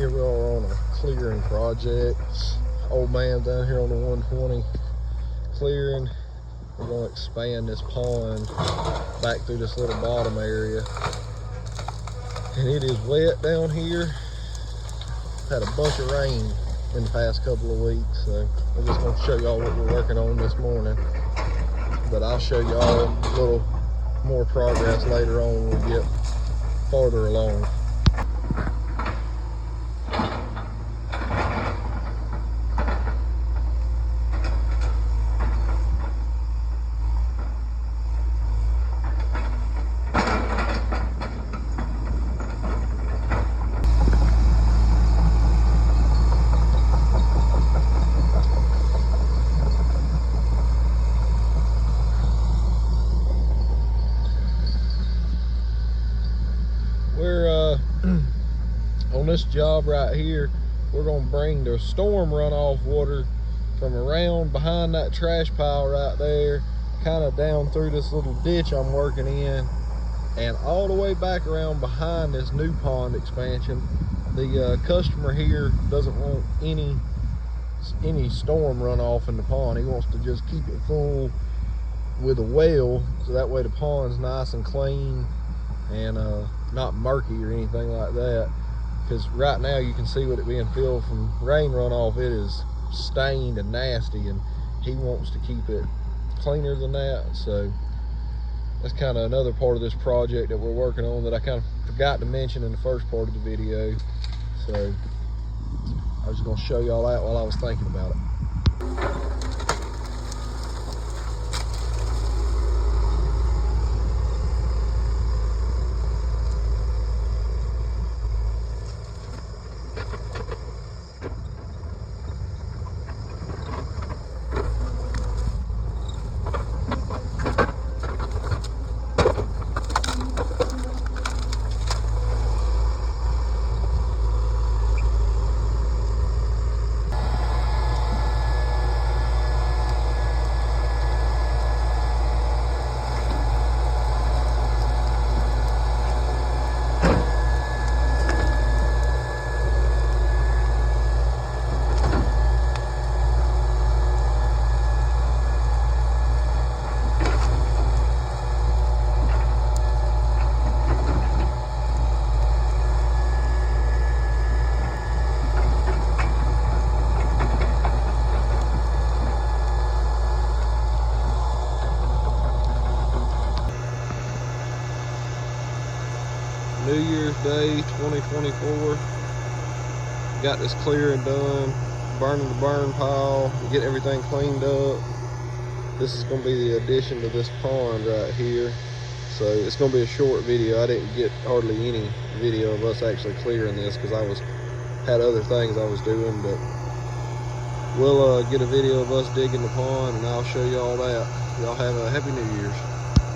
here we are on a clearing project. Old man down here on the 120 clearing. We're going to expand this pond back through this little bottom area. And it is wet down here. Had a bunch of rain in the past couple of weeks, so I'm just going to show y'all what we're working on this morning. But I'll show y'all a little more progress later on when we get farther along. We're on this job right here, we're gonna bring the storm runoff water from around behind that trash pile right there, kind of down through this little ditch I'm working in, and all the way back around behind this new pond expansion. The customer here doesn't want any storm runoff in the pond. He wants to just keep it full with a well, so that way the pond's nice and clean and not murky or anything like that. Because right now you can see with it being filled from rain runoff, it is stained and nasty, and he wants to keep it cleaner than that. So that's kind of another part of this project that we're working on that I kind of forgot to mention in the first part of the video. So I was just going to show y'all that while I was thinking about it. New Year's Day 2024. Got this clearing done, burning the burn pile, get everything cleaned up. This is going to be the addition to this pond right here. So it's going to be a short video. I didn't get hardly any video of us actually clearing this because I had other things I was doing, but we'll get a video of us digging the pond and I'll show you all that. Y'all have a Happy New Year's.